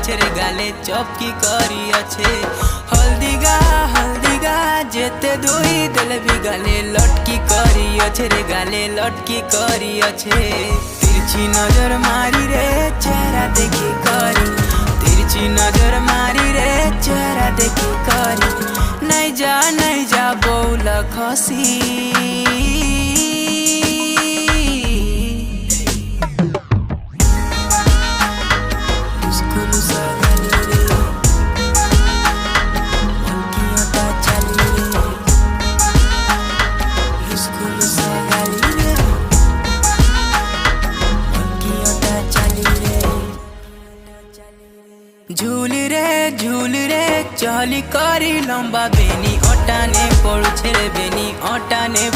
अच्छे रे गाले चौकी करी अच्छे हल्दी गा जेते धोई दिल भी गाले लटकी करी अच्छे रे गाले लटकी करी अच्छे तिरछी नजर मारी रे चेहरा देखी करी तिरछी नजर मारी रे चेहरा देखी करी नहीं जा बोल खसी झूल रे चली करी लंबा बेनी अटाने पड़ू छे बेनी अटाने